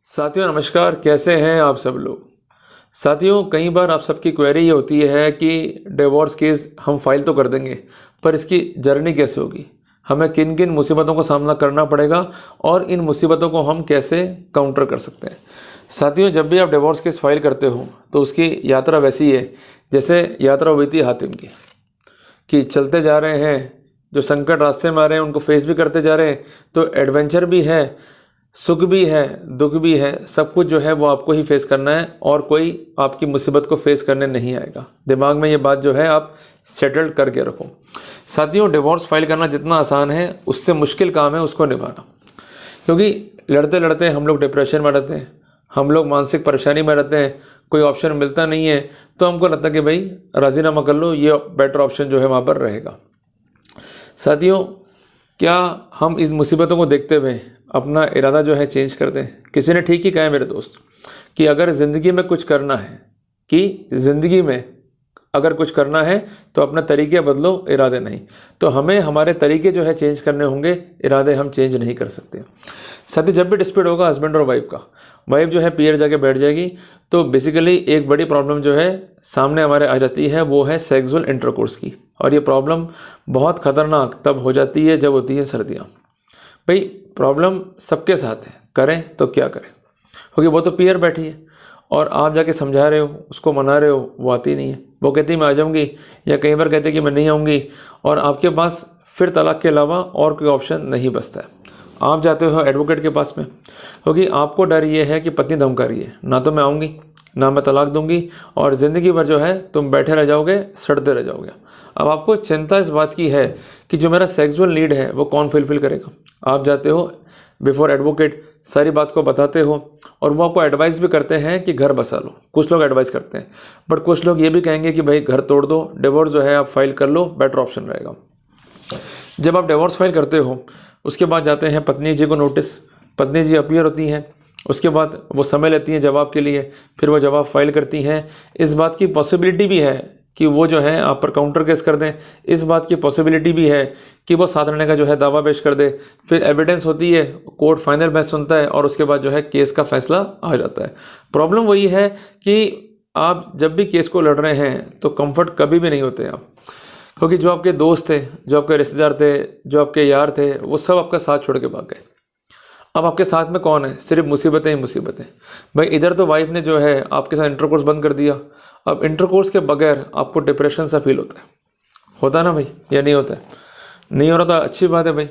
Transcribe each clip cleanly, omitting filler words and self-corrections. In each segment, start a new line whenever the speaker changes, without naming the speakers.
साथियों नमस्कार, कैसे हैं आप सब लोग। साथियों, कई बार आप सबकी क्वेरी ये होती है कि डिवोर्स केस हम फाइल तो कर देंगे, पर इसकी जर्नी कैसे होगी, हमें किन किन मुसीबतों का सामना करना पड़ेगा और इन मुसीबतों को हम कैसे काउंटर कर सकते हैं। साथियों, जब भी आप डिवोर्स केस फाइल करते हो तो उसकी यात्रा वैसी है जैसे यात्रा हुई थी हातिम की, कि चलते जा रहे हैं, जो संकट रास्ते में आ रहे हैं उनको फेस भी करते जा रहे हैं। तो एडवेंचर भी है, सुख भी है, दुख भी है, सब कुछ जो है वो आपको ही फेस करना है और कोई आपकी मुसीबत को फेस करने नहीं आएगा। दिमाग में ये बात जो है आप सेटल्ड करके रखो। साथियों, डिवोर्स फाइल करना जितना आसान है उससे मुश्किल काम है उसको निभाना, क्योंकि लड़ते लड़ते हम लोग डिप्रेशन में रहते हैं, हम लोग मानसिक परेशानी में रहते हैं, कोई ऑप्शन मिलता नहीं है तो हमको लगता है कि भाई राजीनामा कर लो, ये बेटर ऑप्शन जो है वहाँ पर रहेगा। साथियों, क्या हम इस मुसीबतों को देखते हुए अपना इरादा जो है चेंज कर दें? किसी ने ठीक ही कहा है मेरे दोस्त, कि अगर ज़िंदगी में कुछ करना है, कि ज़िंदगी में अगर कुछ करना है तो अपने तरीके बदलो, इरादे नहीं। तो हमें हमारे तरीके जो है चेंज करने होंगे, इरादे हम चेंज नहीं कर सकते। साथियों, जब भी डिस्प्यूट होगा हस्बैंड और वाइफ का, वाइफ जो है पीयर जाके बैठ जाएगी तो बेसिकली एक बड़ी प्रॉब्लम जो है सामने हमारे आ जाती है, वो है सेक्सुअल इंटरकोर्स की। और ये प्रॉब्लम बहुत ख़तरनाक तब हो जाती है जब होती है सर्दियाँ। भाई प्रॉब्लम सबके साथ है, करें तो क्या करें, क्योंकि वो तो पीयर बैठी है और आप जाके समझा रहे हो, उसको मना रहे हो, वो आती नहीं है। वो कहती है मैं आ जाऊँगी, या कई बार कहते हैं कि मैं नहीं आऊँगी, और आपके पास फिर तलाक के अलावा और कोई ऑप्शन नहीं बचता है। आप जाते हो एडवोकेट के पास में, क्योंकि आपको डर ये है कि पत्नी धमका रही है, ना तो मैं आऊँगी ना मैं तलाक दूंगी, और ज़िंदगी भर जो है तुम बैठे रह जाओगे, सड़ते रह जाओगे। अब आपको चिंता इस बात की है कि जो मेरा सेक्सुअल नीड है वो कौन फुलफिल करेगा। आप जाते हो बिफोर एडवोकेट, सारी बात को बताते हो, और वो आपको एडवाइस भी करते हैं कि घर बसा लो। कुछ लोग एडवाइस करते हैं, बट कुछ लोग ये भी कहेंगे कि भाई घर तोड़ दो, डिवोर्स जो है आप फाइल कर लो, बेटर ऑप्शन रहेगा। जब आप डिवोर्स फाइल करते हो उसके बाद जाते हैं पत्नी जी को नोटिस, पत्नी जी अपीयर होती हैं, उसके बाद वो समय लेती हैं जवाब के लिए, फिर वो जवाब फाइल करती हैं। इस बात की पॉसिबिलिटी भी है कि वो जो है आप पर काउंटर केस कर दें, इस बात की पॉसिबिलिटी भी है कि वो साथ रहने का जो है दावा पेश कर दे। फिर एविडेंस होती है, कोर्ट फाइनल बहस सुनता है और उसके बाद जो है केस का फैसला आ जाता है। प्रॉब्लम वही है कि आप जब भी केस को लड़ रहे हैं तो कंफर्ट कभी भी नहीं होते आप, क्योंकि जो आपके दोस्त थे, जो आपके रिश्तेदार थे, जो आपके यार थे, वो सब आपका साथ छोड़ के भाग गए। अब आपके साथ में कौन है? सिर्फ मुसीबतें ही मुसीबतें। भाई इधर तो वाइफ ने जो है आपके साथ इंटरकोर्स बंद कर दिया, अब इंटरकोर्स के बगैर आपको डिप्रेशन सा फील होता है ना भाई, या नहीं होता है? नहीं हो रहा तो अच्छी बात है भाई,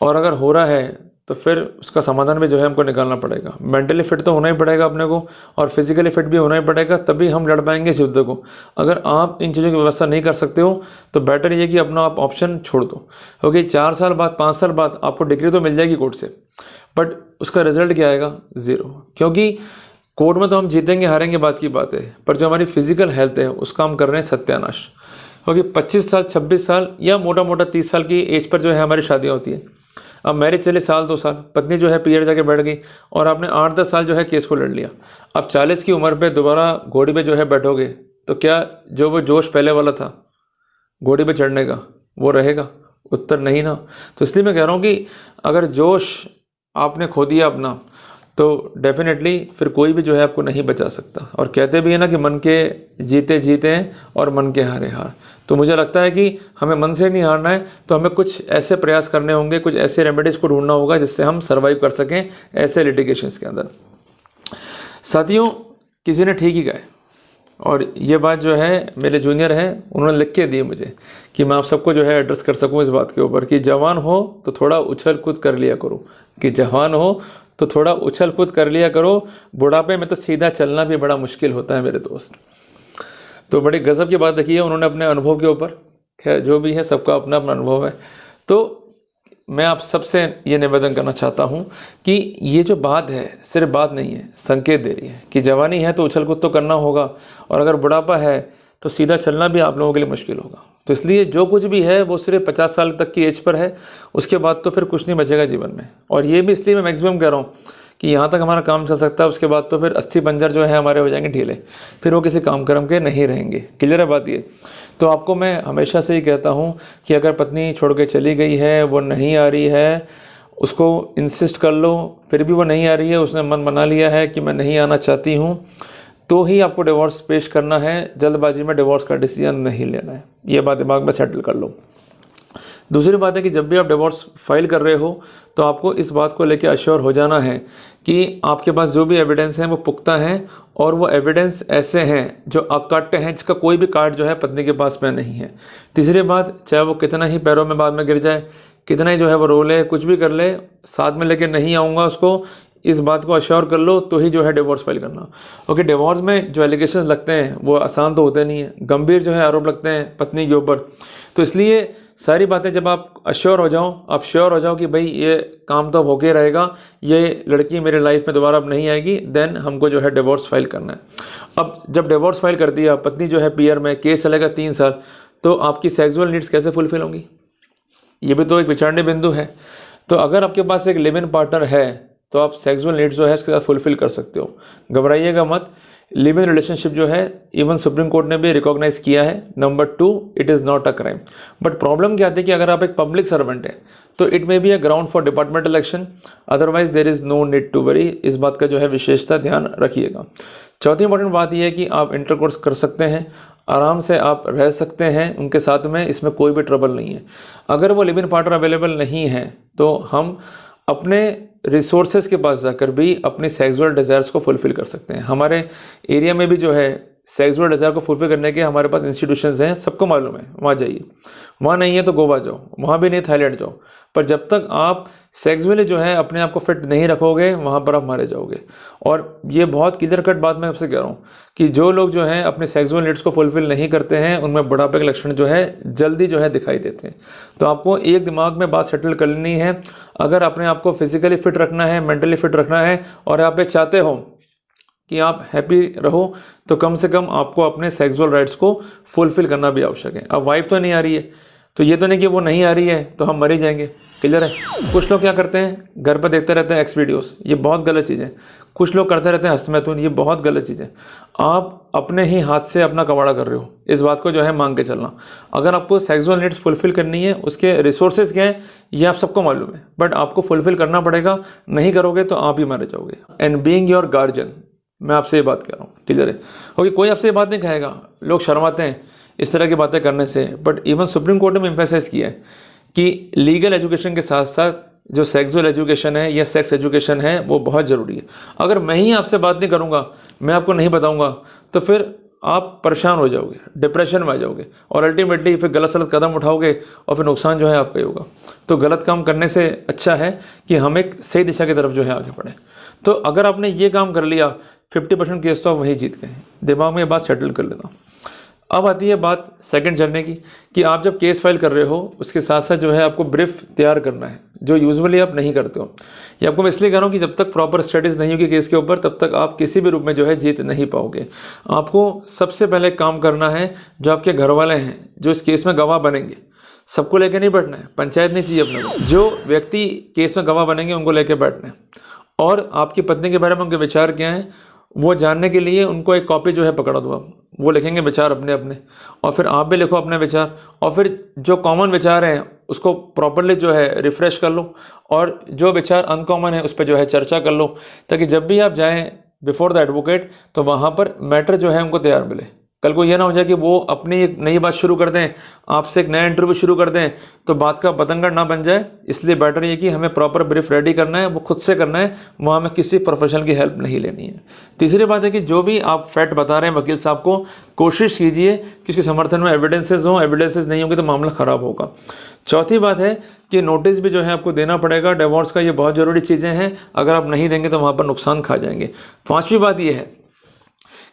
और अगर हो रहा है तो फिर उसका समाधान भी जो है हमको निकालना पड़ेगा। मेंटली फिट तो होना ही पड़ेगा अपने को, और फिजिकली फिट भी होना ही पड़ेगा, तभी हम लड़ पाएंगे इस युद्ध को। अगर आप इन चीज़ों की व्यवस्था नहीं कर सकते हो तो बेटर ये कि अपना आप ऑप्शन छोड़ दो, क्योंकि 4 साल बाद 5 साल बाद आपको डिग्री तो मिल जाएगी कोर्ट से, बट उसका रिजल्ट क्या आएगा? ज़ीरो। क्योंकि कोर्ट में तो हम जीतेंगे हारेंगे बात की बात है, पर जो हमारी फिजिकल हेल्थ है उसका हम कर रहे हैं सत्यानाश। क्योंकि 25 साल 26 साल या मोटा मोटा 30 साल की एज पर जो है हमारी शादियाँ होती हैं। अब मैरिज चले साल 2 साल, पत्नी जो है पीरियड जाके बैठ गई और आपने 8-10 साल जो है केस को लड़ लिया। अब 40 की उम्र पे दोबारा घोड़ी पे जो है बैठोगे तो क्या जो वो जोश पहले वाला था घोड़ी पे चढ़ने का वो रहेगा? उत्तर नहीं ना। तो इसलिए मैं कह रहा हूँ कि अगर जोश आपने खो दिया अपना, तो डेफिनेटली फिर कोई भी जो है आपको नहीं बचा सकता। और कहते भी है ना कि मन के जीते जीते हैं और मन के हारे हार। तो मुझे लगता है कि हमें मन से नहीं हारना है, तो हमें कुछ ऐसे प्रयास करने होंगे, कुछ ऐसे रेमेडीज़ को ढूंढना होगा जिससे हम सर्वाइव कर सकें ऐसे लिटिगेशंस के अंदर। साथियों, किसी ने ठीक ही कहा है, और ये बात जो है मेरे जूनियर हैं उन्होंने लिख के दी मुझे कि मैं आप सबको जो है एड्रेस कर सकूं इस बात के ऊपर, कि जवान हो तो थोड़ा उछल कूद कर लिया करो, कि जवान हो तो थोड़ा उछल कूद कर लिया करो, बुढ़ापे में तो सीधा चलना भी बड़ा मुश्किल होता है मेरे दोस्त। तो बड़ी गजब की बात रखी है उन्होंने अपने अनुभव के ऊपर। खैर जो भी है सबका अपना अपना अनुभव है। तो मैं आप सबसे ये निवेदन करना चाहता हूँ कि ये जो बात है सिर्फ बात नहीं है, संकेत दे रही है कि जवानी है तो उछल कूद तो करना होगा, और अगर बुढ़ापा है तो सीधा चलना भी आप लोगों के लिए मुश्किल होगा। तो इसलिए जो कुछ भी है वो सिर्फ 50 साल तक की एज पर है, उसके बाद तो फिर कुछ नहीं बचेगा जीवन में। और ये भी इसलिए मैं मैक्सिमम कह रहा हूँ कि यहाँ तक हमारा काम चल सकता है, उसके बाद तो फिर अस्थि पंजर जो है हमारे हो जाएंगे ढीले, फिर वो किसी काम कर्म के नहीं रहेंगे। क्लियर है बात ये? तो आपको मैं हमेशा से ही कहता हूँ कि अगर पत्नी छोड़ के चली गई है, वो नहीं आ रही है, उसको इंसिस्ट कर लो, फिर भी वो नहीं आ रही है, उसने मन बना लिया है कि मैं नहीं आना चाहती हूँ, तो ही आपको डिवोर्स पेश करना है। जल्दबाजी में डिवोर्स का डिसीजन नहीं लेना है, ये बात दिमाग में सेटल कर लो। दूसरी बात है कि जब भी आप डिवोर्स फाइल कर रहे हो तो आपको इस बात को लेकर अश्योर हो जाना है कि आपके पास जो भी एविडेंस हैं वो पुख्ता हैं और वो एविडेंस ऐसे हैं जो अकाट्य हैं, जिसका कोई भी कार्ड जो है पत्नी के पास में नहीं है। तीसरी बात, चाहे वो कितना ही पैरों में बाद में गिर जाए, कितना ही जो है वो रो ले, कुछ भी कर ले, साथ में लेके नहीं आऊँगा उसको, इस बात को अश्योर कर लो तो ही जो है डिवोर्स फाइल करना। ओके, डिवोर्स में जो एलिगेशन लगते हैं वो आसान तो होते नहीं है, गंभीर जो है आरोप लगते हैं पत्नी के ऊपर। तो इसलिए सारी बातें जब आप अश्योर हो जाओ, आप श्योर हो जाओ कि भाई ये काम तो अब होके रहेगा, ये लड़की मेरे लाइफ में दोबारा अब नहीं आएगी, देन हमको जो है डिवोर्स फाइल करना है। अब जब डिवोर्स फाइल कर दिया, पत्नी जो है पीआर में, केस चलेगा 3 साल, तो आपकी सेक्सुअल नीड्स कैसे फुलफिल होंगी, ये भी तो एक विचारने बिंदु है। तो अगर आपके पास एक लिव इन पार्टनर है तो आप सेक्सुअल नीड्स जो है उसके साथ फुलफिल कर सकते हो, घबराइएगा मत। लिव इन रिलेशनशिप जो है इवन सुप्रीम कोर्ट ने भी रिकॉग्नाइज किया है। Number 2, it is not a crime. But problem क्या आती है कि अगर आप एक पब्लिक सर्वेंट है तो it may be a ground for departmental action, otherwise there is no need to worry. इस बात का जो है विशेषता ध्यान रखिएगा। चौथी इंपॉर्टेंट बात यह है कि आप इंटरकोर्स कर सकते हैं, आराम से आप रह सकते हैं उनके साथ में, इसमें कोई भी ट्रबल नहीं है। अगर वो लिव इन पार्टनर अवेलेबल नहीं है तो हम अपने रिसोर्सेज के पास जाकर भी अपनी सेक्सुअल डिज़ायर्स को फुलफ़िल कर सकते हैं। हमारे एरिया में भी जो है सेक्सुअल डिज़ायर को फुलफ़िल करने के हमारे पास इंस्टीट्यूशंस हैं, सबको मालूम है, वहाँ जाइए। वहाँ नहीं है तो गोवा जाओ, वहाँ भी नहीं थाईलैंड जाओ। पर जब तक आप सेक्सुअली जो है अपने आप को फिट नहीं रखोगे, वहाँ पर आप मारे जाओगे। और ये बहुत क्लियर कट बात मैं आपसे कह रहा हूँ कि जो लोग जो हैं अपने सेक्सुअल नीड्स को फुलफ़िल नहीं करते हैं, उनमें बुढ़ापे के लक्षण जो है जल्दी जो है दिखाई देते हैं। तो आपको एक दिमाग में बात सेटल कर लेनी है, अगर अपने आप को फिजिकली फिट रखना है, मेंटली फिट रखना है और आप ये चाहते हो कि आप हैप्पी रहो, तो कम से कम आपको अपने सेक्सुअल राइट्स को फुलफ़िल करना भी आवश्यक है। अब वाइफ तो नहीं आ रही है तो ये तो नहीं कि वो नहीं आ रही है तो हम मर ही जाएंगे, क्लियर है। कुछ लोग क्या करते हैं, घर पर देखते रहते हैं एक्स वीडियोस, ये बहुत गलत चीज़ है। कुछ लोग करते रहते हैं हस्तमैथुन, ये बहुत गलत चीज़ है। आप अपने ही हाथ से अपना कबाड़ा कर रहे हो, इस बात को जो है मांग के चलना। अगर आपको सेक्सुअल नीड्स फुलफ़िल करनी है, उसके रिसोर्सेज क्या हैं ये आप सबको मालूम है, बट आपको फुलफ़िल करना पड़ेगा, नहीं करोगे तो आप ही मारे जाओगे। एंड बीइंग योर गार्जियन, मैं आपसे ये बात कह रहा हूँ, क्लियर है। ओके, कोई आपसे ये बात नहीं कहेगा, लोग शर्माते हैं इस तरह की बातें करने से, बट इवन सुप्रीम कोर्ट ने एम्फेसाइज किया है कि लीगल एजुकेशन के साथ साथ जो सेक्सुअल एजुकेशन है या सेक्स एजुकेशन है वो बहुत ज़रूरी है। अगर मैं ही आपसे बात नहीं करूँगा, मैं आपको नहीं बताऊँगा, तो फिर आप परेशान हो जाओगे, डिप्रेशन में आ जाओगे और अल्टीमेटली फिर गलत सलत कदम उठाओगे और फिर नुकसान जो है आपका ही होगा। तो गलत काम करने से अच्छा है कि हम एक सही दिशा की तरफ जो है आगे बढ़ें। तो अगर आपने ये काम कर लिया, 50% केस तो आप वहीं जीत गए। दिमाग में ये बात सेटल कर लेना। अब आती है बात सेकंड जर्नी की, कि आप जब केस फाइल कर रहे हो उसके साथ साथ जो है आपको ब्रीफ तैयार करना है, जो यूजुअली आप नहीं करते हो। ये आपको मैं इसलिए कह रहा हूँ कि जब तक प्रॉपर स्टडीज़ नहीं होगी केस के ऊपर, तब तक आप किसी भी रूप में जो है जीत नहीं पाओगे। आपको सबसे पहले काम करना है, जो आपके घर वाले हैं जो इस केस में गवाह बनेंगे, सबको लेके नहीं बैठना है, पंचायत नहीं चाहिए अपने को। जो व्यक्ति केस में गवाह बनेंगे उनको लेके बैठना है, और आपकी पत्नी के बारे में उनके विचार क्या हैं वो जानने के लिए उनको एक कॉपी जो है पकड़ा दो आप, वो लिखेंगे विचार अपने अपने, और फिर आप भी लिखो अपने विचार, और फिर जो कॉमन विचार हैं उसको प्रॉपरली जो है रिफ़्रेश कर लो, और जो विचार अनकॉमन है उस पर जो है चर्चा कर लो, ताकि जब भी आप जाएं बिफोर द एडवोकेट तो वहाँ पर मैटर जो है उनको तैयार मिले। कल को ये ना हो जाए कि वो अपनी एक नई बात शुरू कर दें, आपसे एक नया इंटरव्यू शुरू कर दें, तो बात का बतंगड़ ना बन जाए। इसलिए बेटर ये कि हमें प्रॉपर ब्रीफ रेडी करना है, वो खुद से करना है, वहाँ में किसी प्रोफेशनल की हेल्प नहीं लेनी है। तीसरी बात है कि जो भी आप फैक्ट बता रहे हैं वकील साहब को, कोशिश कीजिए कि उसके समर्थन में एविडेंसेस हों, एविडेंसेस नहीं होंगे तो मामला ख़राब होगा। चौथी बात है कि नोटिस भी जो है आपको देना पड़ेगा डिवोर्स का, ये बहुत ज़रूरी चीज़ें हैं, अगर आप नहीं देंगे तो वहाँ पर नुकसान खा जाएंगे। पाँचवीं बात ये है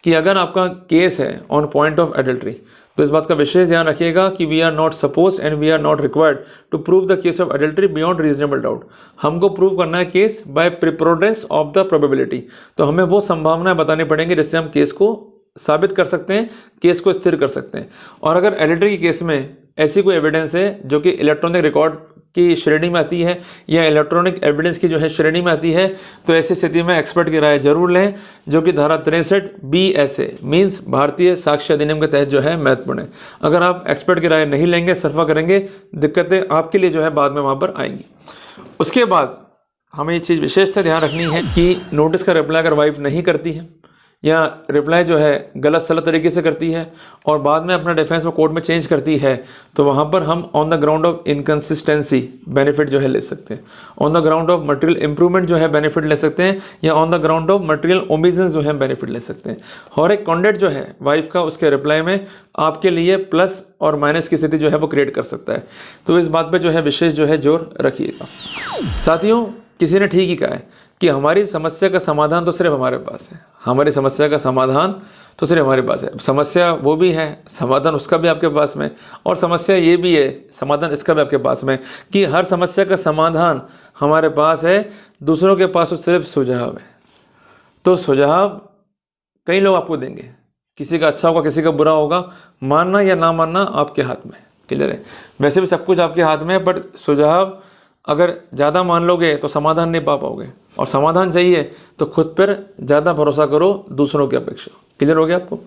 कि अगर आपका केस है ऑन पॉइंट ऑफ एडल्ट्री, तो इस बात का विशेष ध्यान रखिएगा कि we are not suppose and we are not required to prove the case of adultery beyond reasonable doubt. हमको प्रूव करना है case by preponderance of the probability. तो हमें वो संभावनाएं बतानी पड़ेंगी जिससे हम केस को साबित कर सकते हैं, केस को स्थिर कर सकते हैं। और अगर एडल्ट्री के केस में ऐसी कोई एविडेंस है जो कि इलेक्ट्रॉनिक रिकॉर्ड की श्रेणी में आती है या इलेक्ट्रॉनिक एविडेंस की जो है श्रेणी में आती है, तो ऐसी स्थिति में एक्सपर्ट की राय जरूर लें, जो कि धारा 63 BSA मीन्स भारतीय साक्ष्य अधिनियम के तहत जो है महत्वपूर्ण है। अगर आप एक्सपर्ट की राय नहीं लेंगे, सरफा करेंगे, दिक्कतें आपके लिए जो है बाद में वहाँ पर आएंगी। उसके बाद हमें ये चीज़ विशेषतः ध्यान रखनी है कि नोटिस का रिप्लाई अगर वाइफ नहीं करती है या रिप्लाई जो है गलत सलत तरीके से करती है और बाद में अपना डिफेंस में कोर्ट में चेंज करती है, तो वहाँ पर हम on the ground of inconsistency benefit जो है ले सकते हैं, on the ground of material improvement जो है बेनिफिट ले सकते हैं, या on the ground of material omissions जो है बेनिफिट ले सकते हैं। और एक कॉन्डेक्ट जो है वाइफ का उसके रिप्लाई में आपके लिए प्लस और माइनस की स्थिति जो है वो क्रिएट कर सकता है। तो इस बात पर जो है विशेष जो है जोर रखिएगा। साथियों, किसी ने ठीक ही कहा है कि हमारी समस्या का समाधान तो सिर्फ हमारे पास है, हमारी समस्या का समाधान तो सिर्फ हमारे पास है। समस्या वो भी है, समाधान उसका भी आपके पास में, और समस्या ये भी है, समाधान इसका भी आपके पास में, कि हर समस्या का समाधान हमारे पास है, दूसरों के पास तो सिर्फ सुझाव है। तो सुझाव कई लोग आपको देंगे, किसी का अच्छा होगा, किसी का बुरा होगा, मानना या ना मानना आपके हाथ में। क्लियर है? वैसे भी सब कुछ आपके हाथ में है, बट सुझाव अगर ज़्यादा मान लोगे तो समाधान नहीं पा पाओगे, और समाधान चाहिए तो खुद पर ज़्यादा भरोसा करो दूसरों की अपेक्षा। क्लियर हो गया आपको?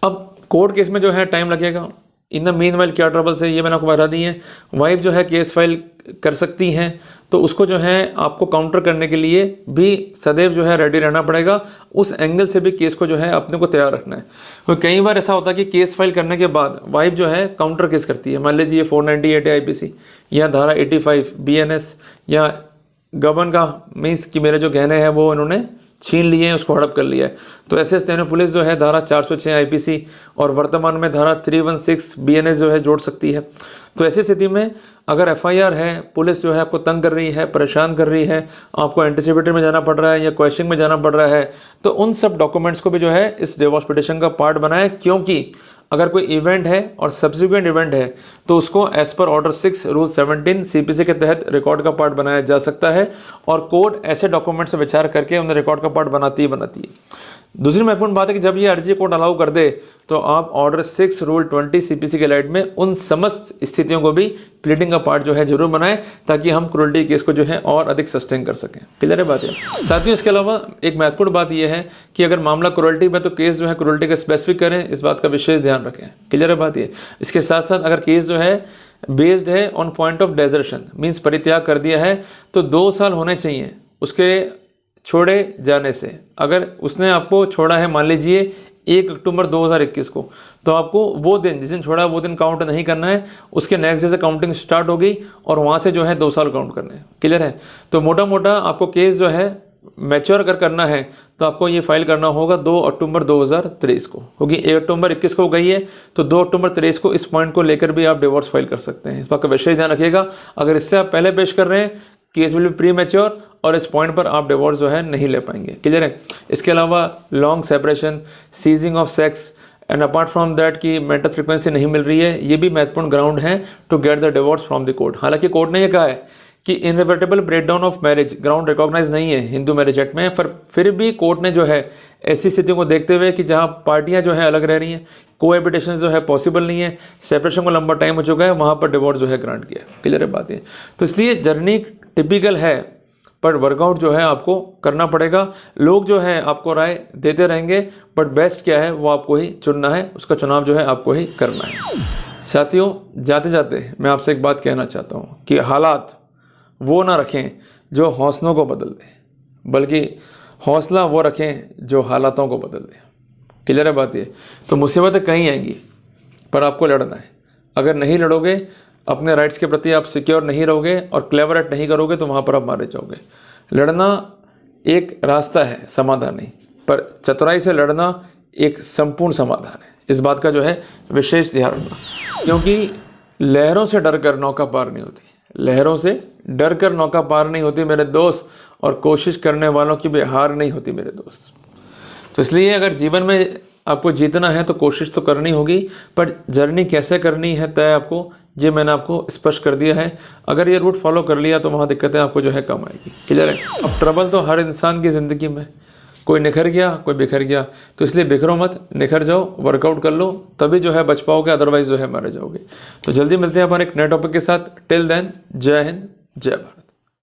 अब कोर्ट केस में जो है टाइम लगेगा। इन द मीन वाइल क्या ट्रबल्स है ये मैंने आपको बता दी है। वाइफ जो है केस फाइल कर सकती हैं, तो उसको जो है आपको काउंटर करने के लिए भी सदैव जो है रेडी रहना पड़ेगा। उस एंगल से भी केस को जो है अपने को तैयार रखना है। तो कई बार ऐसा होता है कि केस फाइल करने के बाद वाइफ जो है काउंटर केस करती है। मान लीजिए 498 IPC या धारा 85 BNS या गबन का मीन्स कि मेरे जो गहने हैं वो इन्होंने छीन लिए हैं, उसको हड़प कर लिया है। तो ऐसे स्थिति में पुलिस जो है धारा 406 IPC और वर्तमान में धारा 316 BNS जो है जोड़ सकती है। तो ऐसी स्थिति में अगर FIR है, पुलिस जो है आपको तंग कर रही है, परेशान कर रही है, आपको एंटिसिपेटरी में जाना पड़ रहा है या क्वेश्चनिंग में जाना पड़ रहा है, तो उन सब डॉक्यूमेंट्स को भी जो है इस डिवोर्स पिटीशन का पार्ट बनाए। क्योंकि अगर कोई इवेंट है और सब्सिक्वेंट इवेंट है तो उसको as per order 6 rule 17 CPC के तहत रिकॉर्ड का पार्ट बनाया जा सकता है, और कोर्ट ऐसे डॉक्यूमेंट से विचार करके उन्हें रिकॉर्ड का पार्ट बनाती है। दूसरी महत्वपूर्ण बात है कि जब ये अर्जी कोर्ट अलाउ कर दे तो आप ऑर्डर 6 रूल 20 CPC के लाइट में उन समस्त स्थितियों को भी प्लीडिंग का पार्ट जो है जरूर बनाएं, ताकि हम क्रूरल्टी केस को जो है और अधिक सस्टेन कर सकें। क्लियर है बात है? साथियों, इसके अलावा एक महत्वपूर्ण बात यह है कि अगर मामला क्रूरल्टी में तो केस जो है क्रूरल्टी का स्पेसिफिक करें, इस बात का विशेष ध्यान रखें। क्लियर है बात ये? इसके साथ साथ अगर केस जो है बेस्ड है on point of desertion means परित्याग कर दिया है, तो 2 साल होने चाहिए उसके छोड़े जाने से। अगर उसने आपको छोड़ा है मान लीजिए 1 अक्टूबर 2021 को, तो आपको वो दिन जिस दिन छोड़ा वो दिन काउंट नहीं करना है, उसके नेक्स्ट डे से काउंटिंग स्टार्ट होगी और वहाँ से जो है 2 साल काउंट करने हैं। क्लियर है? तो मोटा मोटा आपको केस जो है मैच्योर अगर करना है तो आपको ये फाइल करना होगा 2 अक्टूबर 2023 को, क्योंकि 1 अक्टूबर 21 को गई है, तो 2 अक्टूबर 23 को इस पॉइंट को लेकर भी आप डिवोर्स फाइल कर सकते हैं। इस बात का विशेष ध्यान रखिएगा। अगर इससे आप पहले पेश कर रहे हैं, case will be pre mature और इस पॉइंट पर आप डिवोर्स जो है नहीं ले पाएंगे। क्लियर है? इसके अलावा long separation, ceasing of sex and apart from that की मेंटल फ्रीक्वेंसी नहीं मिल रही है, ये भी महत्वपूर्ण ग्राउंड है to get the divorce from the court. हालांकि कोर्ट ने यह कहा है कि irretrievable breakdown of marriage ground recognise नहीं है हिंदू मैरिज एक्ट में, पर फिर भी कोर्ट ने जो है ऐसी स्थितियों को देखते हुए कि जहां पार्टियां जो है अलग रह रही हैं, कोएबिटेशन जो है पॉसिबल नहीं है, सेपरेशन को लंबा टाइम हो चुका है, वहां पर डिवोर्स जो है ग्रांट किया। क्लियर है बात है? तो इसलिए जर्नी टिपिकल है, पर वर्कआउट जो है आपको करना पड़ेगा। लोग जो है आपको राय देते रहेंगे, बट बेस्ट क्या है वो आपको ही चुनना है, उसका चुनाव जो है आपको ही करना है। साथियों, जाते जाते मैं आपसे एक बात कहना चाहता हूँ कि हालात वो ना रखें जो हौसलों को बदल दें, बल्कि हौसला वो रखें जो हालातों को बदल दें। क्लियर है बात ये? तो मुसीबतें कहीं आएंगी, पर आपको लड़ना है। अगर नहीं लड़ोगे, अपने राइट्स के प्रति आप सिक्योर नहीं रहोगे और क्लेवर एक्ट नहीं करोगे, तो वहाँ पर आप मारे जाओगे। लड़ना एक रास्ता है, समाधान नहीं, पर चतुराई से लड़ना एक संपूर्ण समाधान है। इस बात का जो है विशेष ध्यान रखना, क्योंकि लहरों से डर कर नौका पार नहीं होती, लहरों से डर कर नौका पार नहीं होती मेरे दोस्त, और कोशिश करने वालों की भी हार नहीं होती मेरे दोस्त। तो इसलिए अगर जीवन में आपको जीतना है तो कोशिश तो करनी होगी, पर जर्नी कैसे करनी है तय आपको, ये मैंने आपको स्पष्ट कर दिया है। अगर ये रूट फॉलो कर लिया तो वहाँ दिक्कतें आपको जो है कम आएगी। क्लियर है? अब ट्रबल तो हर इंसान की ज़िंदगी में, कोई निखर गया, कोई बिखर गया, तो इसलिए बिखरो मत, निखर जाओ, वर्कआउट कर लो, तभी जो है बच पाओगे, अदरवाइज जो है मारे जाओगे। तो जल्दी मिलते हैं हमारे एक नए टॉपिक के साथ। टिल देन, जय हिंद, जय भारत।